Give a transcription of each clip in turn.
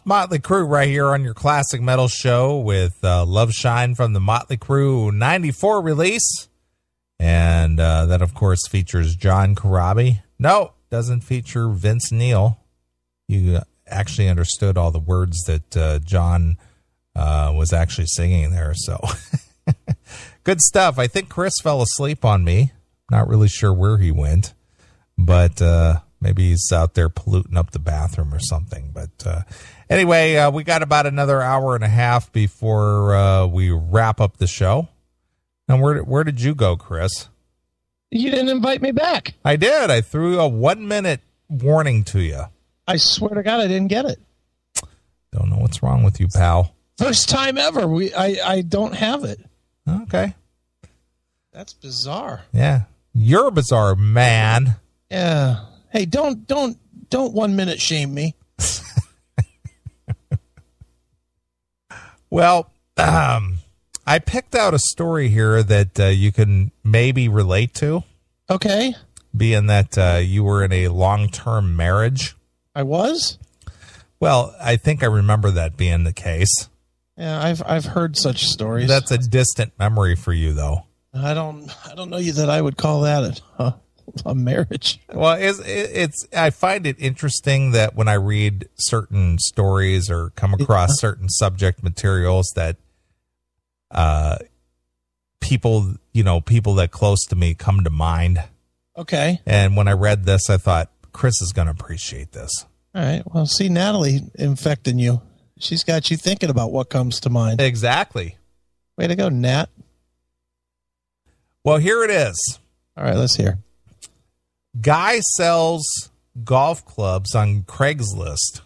Motley Crue right here on your Classic Metal Show with Love Shine from the Motley Crue 94 release. And that, of course, features John Corabi. No, doesn't feature Vince Neil. You actually understood all the words that John was actually singing there. So good stuff. I think Chris fell asleep on me. Not really sure where he went, but maybe he's out there polluting up the bathroom or something. But anyway, we got about another hour and a half before we wrap up the show. And where did you go, Chris? You didn't invite me back. I did. I threw a 1-minute warning to you. I swear to God, I didn't get it. Don't know what's wrong with you, pal. First time ever. I don't have it. Okay. That's bizarre. Yeah. You're bizarre, man. Yeah. Hey, don't 1 minute shame me. Well, I picked out a story here that you can maybe relate to. Okay. Being that you were in a long-term marriage. I was? Well, I think I remember that being the case. Yeah, I've heard such stories. That's a distant memory for you, though. I don't know you that I would call that a marriage. Well, it's I find it interesting that when I read certain stories or come across certain subject materials that people that close to me come to mind. Okay. And when I read this, I thought Chris is going to appreciate this. All right. Well, see, Natalie infecting you. She's got you thinking about what comes to mind. Exactly. Way to go, Nat. Well, here it is. All right, let's hear. Guy sells golf clubs on Craigslist.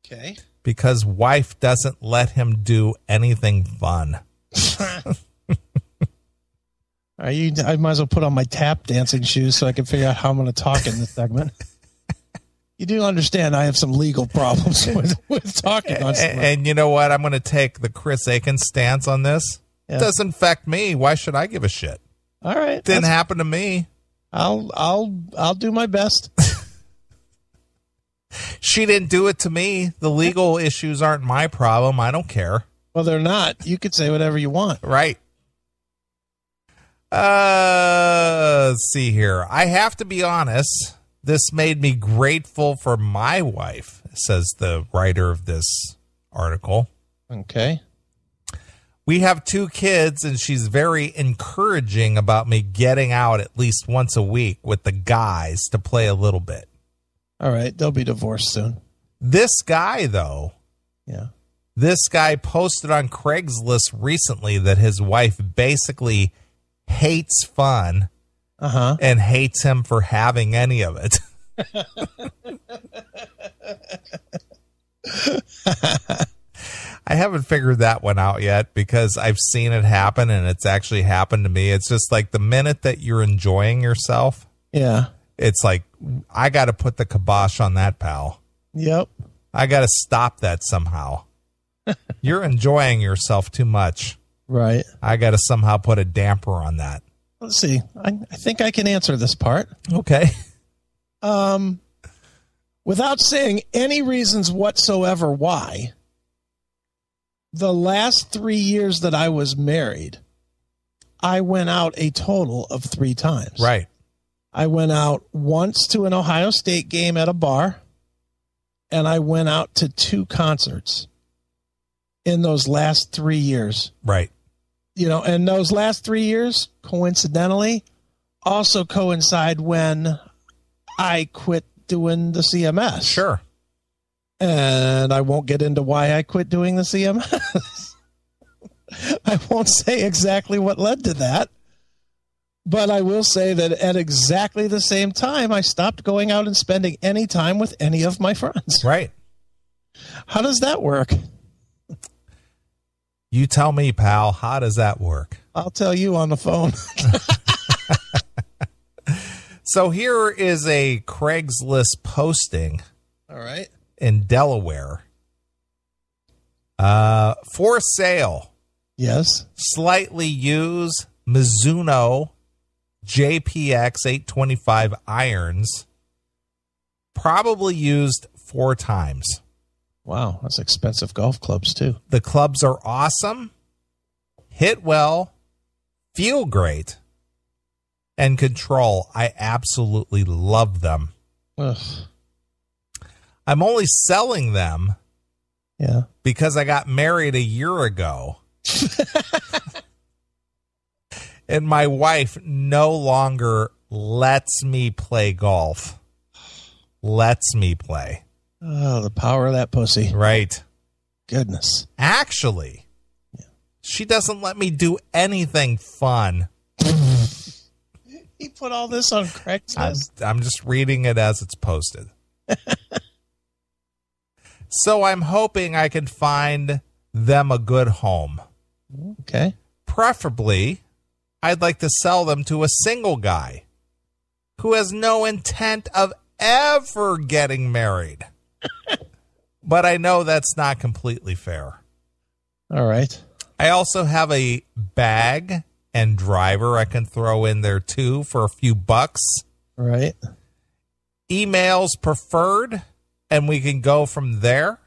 Okay. Because wife doesn't let him do anything fun. I might as well put on my tap dancing shoes so I can figure out how I'm going to talk in this segment. You do understand I have some legal problems with talking on stuff. And you know what? I'm going to take the Chris Aiken stance on this. Yeah. It doesn't affect me. Why should I give a shit? All right. Didn't happen to me. I'll do my best. She didn't do it to me. The legal issues aren't my problem. I don't care. Well, they're not. You could say whatever you want. Right. Let's see here. I have to be honest. This made me grateful for my wife, says the writer of this article. Okay. We have 2 kids, and she's very encouraging about me getting out at least once a week with the guys to play a little bit. All right. They'll be divorced soon. This guy, though. Yeah. This guy posted on Craigslist recently that his wife basically hates fun and hates him for having any of it. I haven't figured that one out yet because I've seen it happen and it's actually happened to me. It's just like the minute that you're enjoying yourself. Yeah. It's like, I got to put the kibosh on that, pal. Yep. I got to stop that somehow. You're enjoying yourself too much. Right. I got to somehow put a damper on that. Let's see. I think I can answer this part. Okay. Without saying any reasons whatsoever why, the last 3 years that I was married, I went out a total of 3 times. Right. I went out once to an Ohio State game at a bar, and I went out to 2 concerts in those last 3 years. Right. You know, and those last 3 years, coincidentally, also coincide when I quit doing the CMS. Sure. And I won't get into why I quit doing the CMS. I won't say exactly what led to that. But I will say that at exactly the same time, I stopped going out and spending any time with any of my friends. Right. How does that work? You tell me, pal. How does that work? I'll tell you on the phone. So here is a Craigslist posting. All right. In Delaware. For sale. Yes. Slightly used Mizuno JPX 825 irons. Probably used 4 times. Wow, that's expensive golf clubs, too. The clubs are awesome, hit well, feel great, and control. I absolutely love them. Ugh. I'm only selling them because I got married a year ago. And my wife no longer lets me play golf. Lets me play. Oh, the power of that pussy. Right. Goodness. Actually, she doesn't let me do anything fun. He put all this on Craigslist. I'm just reading it as it's posted. So I'm hoping I can find them a good home. Okay. Preferably, I'd like to sell them to a single guy who has no intent of ever getting married. But I know that's not completely fair. All right. I also have a bag and driver I can throw in there too for a few bucks. Right. Emails preferred, and we can go from there.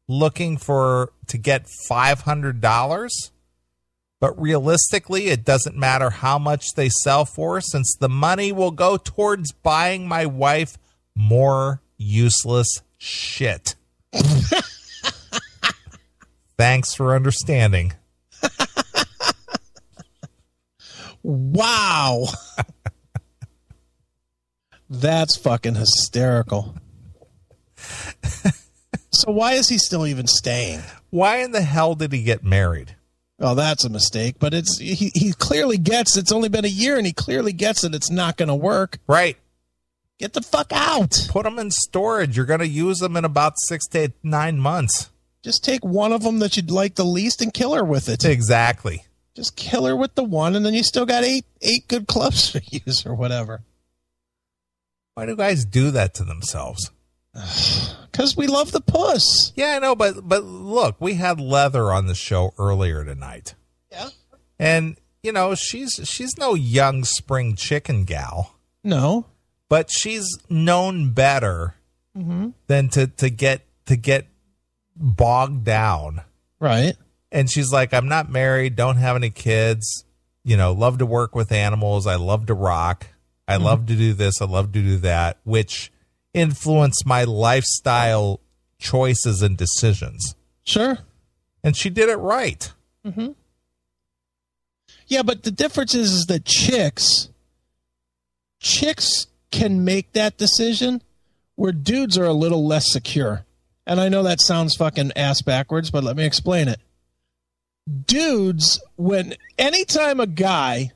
Looking to get $500. But realistically, it doesn't matter how much they sell for, since the money will go towards buying my wife more useless shit. Thanks for understanding. Wow. That's fucking hysterical. So why is he still even staying? Why in the hell did he get married? Oh, that's a mistake. But he clearly gets it's only been a year, and he clearly gets it. It's not going to work. Right. Get the fuck out. Put them in storage. You're going to use them in about 6 to 9 months. Just take one of them that you'd like the least and kill her with it. Exactly. Just kill her with the one, and then you still got eight good clubs to use or whatever. Why do guys do that to themselves? Because we love the puss. Yeah, I know, but look, we had Leather on the show earlier tonight. Yeah. And, you know, she's no young spring chicken gal. No. But she's known better than to get bogged down. Right. And she's like, I'm not married, don't have any kids, you know, love to work with animals, I love to rock, I love to do this, I love to do that, which influence my lifestyle choices and decisions. Sure. And she did it right. Mm-hmm. Yeah, but the difference is that chicks can make that decision where dudes are a little less secure. And I know that sounds fucking ass backwards, but let me explain it. Dudes, anytime a guy,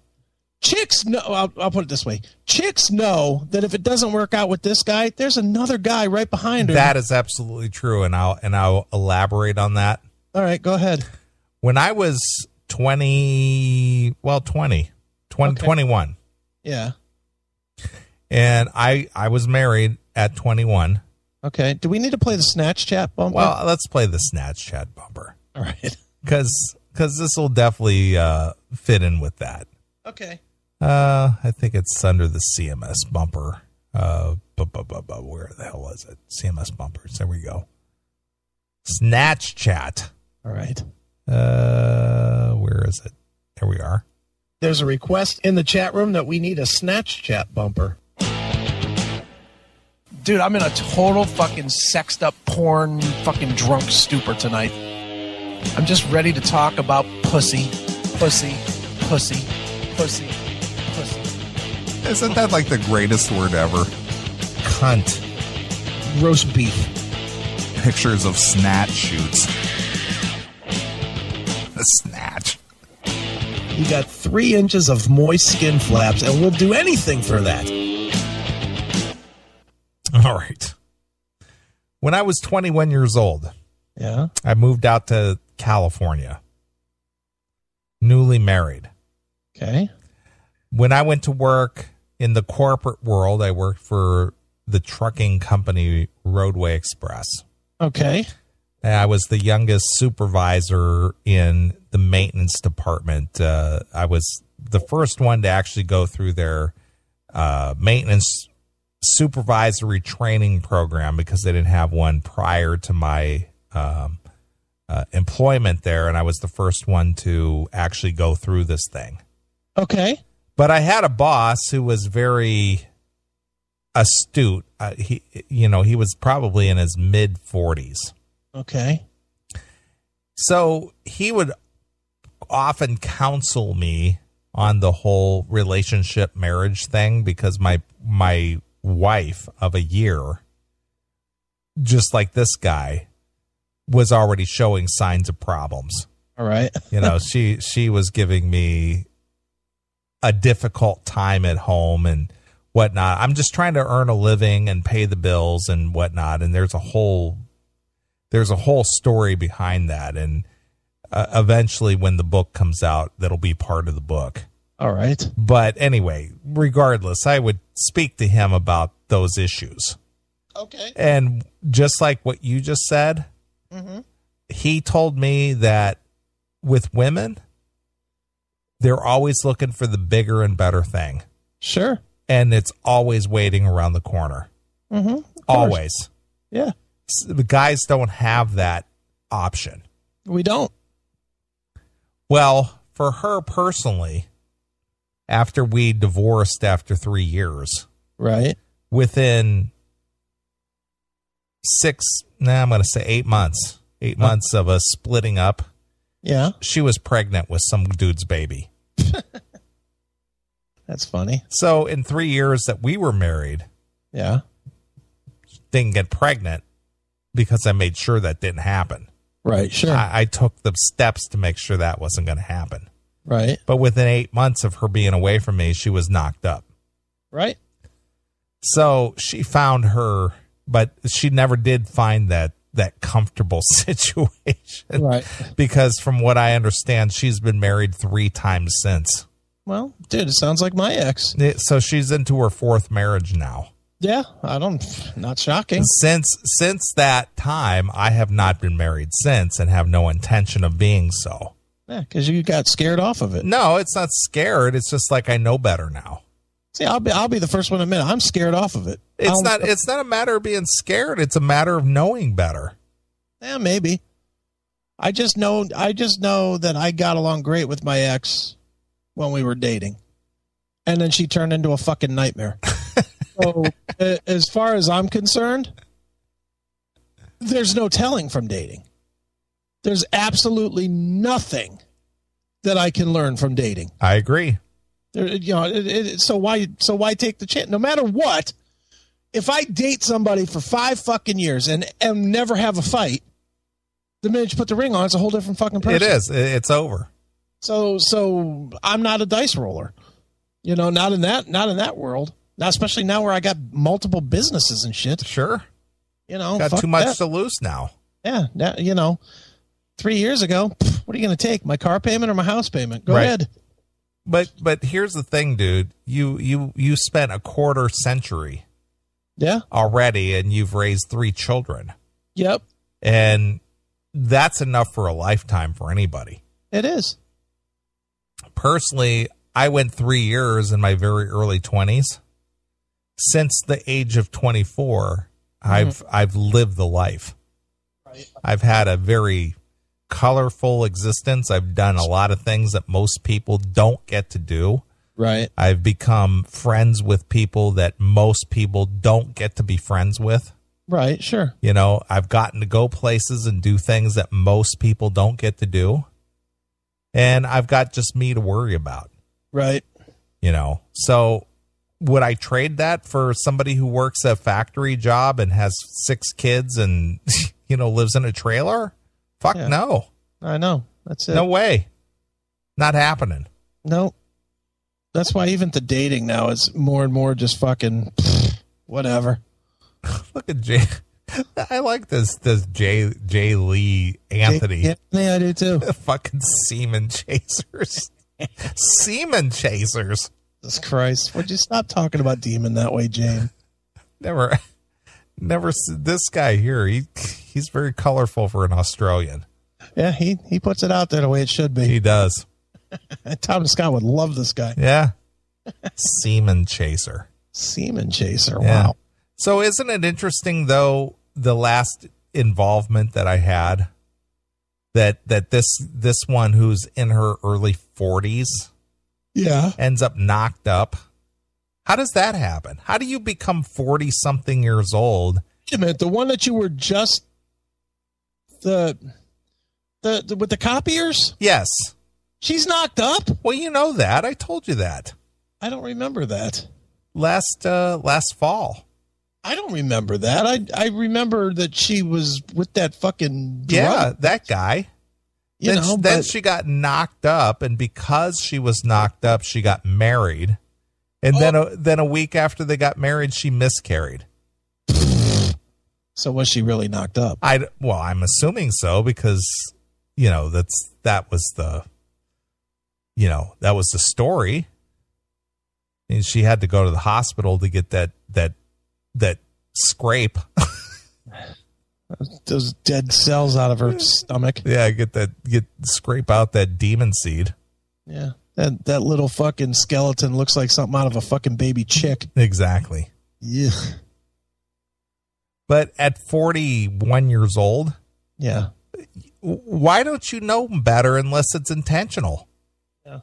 chicks know, I'll put it this way. Chicks know that if it doesn't work out with this guy, there's another guy right behind her. That is absolutely true, and I'll elaborate on that. All right, go ahead. When I was 21. Yeah. And I was married at 21. Okay. Do we need to play the Snatch Chat bumper? Well, let's play the Snatch Chat bumper. All right. Because this will definitely fit in with that. Okay. I think it's under the CMS bumper. Where the hell was it? CMS bumpers. There we go. Snatch Chat. All right. Where is it? There we are. There's a request in the chat room that we need a Snatch Chat bumper. Dude, I'm in a total fucking sexed up porn fucking drunk stupor tonight. I'm just ready to talk about pussy, pussy, pussy, pussy, pussy. Isn't that like the greatest word ever? Cunt. Roast beef. Pictures of snatch shoots. A snatch. You got 3 inches of moist skin flaps, and we'll do anything for that. All right. When I was 21 years old, yeah, I moved out to California. Newly married. Okay. When I went to work in the corporate world, I worked for the trucking company Roadway Express. Okay. I was the youngest supervisor in the maintenance department. I was the first one to actually go through their maintenance supervisory training program because they didn't have one prior to my employment there, and I was the first one to actually go through this thing. Okay. But I had a boss who was very astute. He was probably in his mid 40s. Okay. So he would often counsel me on the whole relationship marriage thing, because my wife of a year, just like this guy, was already showing signs of problems. All right. She was giving me a difficult time at home and whatnot. I'm just trying to earn a living and pay the bills and whatnot. And there's a whole story behind that. And eventually when the book comes out, that'll be part of the book. All right. But anyway, regardless, I would speak to him about those issues. Okay. And just like what you just said, he told me that with women, they're always looking for the bigger and better thing. Sure. And it's always waiting around the corner. Always. Yeah. The guys don't have that option. We don't. Well, for her personally, after we divorced after 3 years, right, within 8 months, 8 months of us splitting up, yeah, she was pregnant with some dude's baby. That's funny. So in 3 years that we were married, yeah, didn't get pregnant because I made sure that didn't happen. Right, sure. I took the steps to make sure that wasn't going to happen. Right. But within 8 months of her being away from me, she was knocked up. Right. So she found her, but she never did find that comfortable situation. Right. Because from what I understand, she's been married 3 times since. Well, dude, it sounds like my ex. So she's into her 4th marriage now. Yeah, not shocking. Since that time, I have not been married since and have no intention of being so. Yeah, because you got scared off of it. No, it's not scared. It's just like I know better now. See, I'll be the first one to admit I'm scared off of it. It's not a matter of being scared. It's a matter of knowing better. Yeah, maybe. I just know that I got along great with my ex when we were dating, and then she turned into a fucking nightmare. So, as far as I'm concerned, there's no telling from dating. There's absolutely nothing that I can learn from dating. I agree. So why take the chance? No matter what, if I date somebody for 5 fucking years and never have a fight, the minute you put the ring on, it's a whole different fucking person. It is. It's over. So I'm not a dice roller. Not in that world. Now, especially now where I got multiple businesses and shit. Sure. Got too much to lose now. Yeah. Now, 3 years ago, what are you going to take? My car payment or my house payment? Go ahead. But here's the thing, dude. You spent a quarter century. Yeah. Already, and you've raised 3 children. Yep. And that's enough for a lifetime for anybody. It is. Personally, I went 3 years in my very early 20s. Since the age of 24, I've lived the life. Right. I've had a very colorful existence. I've done a lot of things that most people don't get to do. Right. I've become friends with people that most people don't get to be friends with. Right, sure. I've gotten to go places and do things that most people don't get to do. And I've got just me to worry about. Right. So would I trade that for somebody who works a factory job and has 6 kids and, lives in a trailer? Fuck yeah. No. I know. That's it. No way. Not happening. No. That's why even the dating now is more and more just fucking whatever. Look at Jay. I like this Jay Lee Anthony. Yeah, I do too. Fucking semen chasers. Semen chasers. Jesus Christ. Would you stop talking about demon that way, Jane? Never. This guy here, he's very colorful for an Australian. Yeah, he puts it out there the way it should be. He does. Tom Scott would love this guy. Yeah. Semen chaser. Semen chaser. Wow. Yeah. So isn't it interesting, though, the last involvement that I had, that this one who's in her early 40s ends up knocked up. How does that happen? How do you become 40 something years old? Wait a minute, the one that you were just the with the copiers? Yes. She's knocked up? Well, you know that. I told you that. I don't remember that. Last fall. I don't remember that. I remember that she was with that fucking drug. Yeah, that guy. Then she got knocked up, and because she was knocked up, she got married. And then a week after they got married, she miscarried. So was she really knocked up? I'm assuming so, because that was the story. And she had to go to the hospital to get that scrape. Those dead cells out of her stomach. Yeah, scrape out that demon seed. Yeah. That little fucking skeleton looks like something out of a fucking baby chick. Exactly. Yeah. But at 41 years old, yeah. Why don't you know better unless it's intentional? Yeah.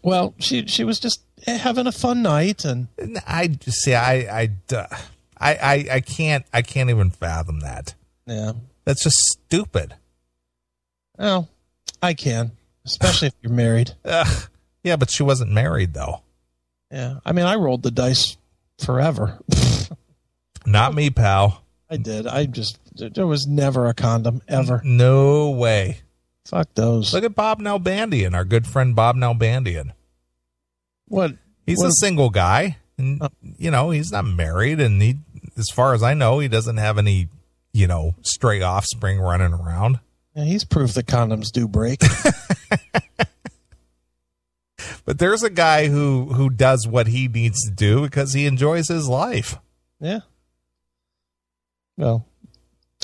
Well, she was just having a fun night, and I can't even fathom that. Yeah. That's just stupid. Well, I can, especially if you're married. Yeah, but she wasn't married though. Yeah. I mean, I rolled the dice forever. Not me, pal. I did. There was never a condom, ever. No way. Fuck those. Look at Bob Nalbandian, our good friend Bob Nalbandian. What? He's a single guy, and, he's not married, and he, as far as I know, he doesn't have any, stray offspring running around. Yeah, he's proof that condoms do break. But there's a guy who does what he needs to do because he enjoys his life. Yeah. Well,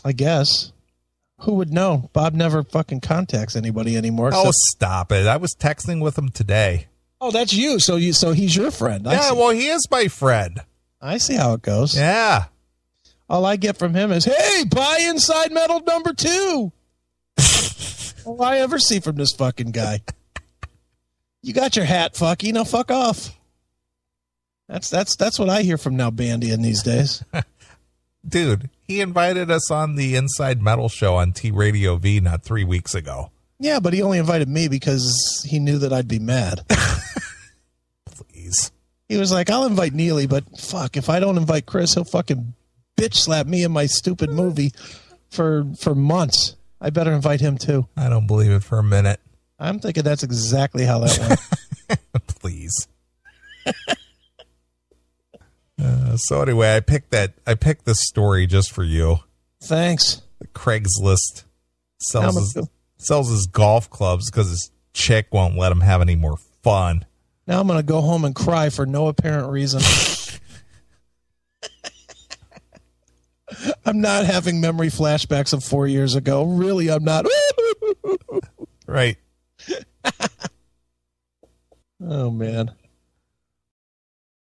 I guess. Who would know? Bob never fucking contacts anybody anymore. Oh, stop it. I was texting with him today. Oh, that's you. So he's your friend. Well, he is my friend. I see how it goes. Yeah. All I get from him is, hey, buy Inside Metal number 2. All I ever see from this fucking guy. You got your hat, fucky. Now fuck off. That's what I hear from Nalbandian these days. Dude, he invited us on the Inside Metal show on T Radio V not 3 weeks ago. Yeah, but he only invited me because he knew that I'd be mad. Please. He was like, I'll invite Neeley, but fuck, if I don't invite Chris, he'll fucking bitch slap me in my stupid movie for months. I better invite him too. I don't believe it for a minute. I'm thinking that's exactly how that went. Please. So anyway, I picked this story just for you. Thanks. Craigslist sells his golf clubs because his chick won't let him have any more fun. Now I'm going to go home and cry for no apparent reason. I'm not having memory flashbacks of 4 years ago. Really, I'm not. Right. Oh, man.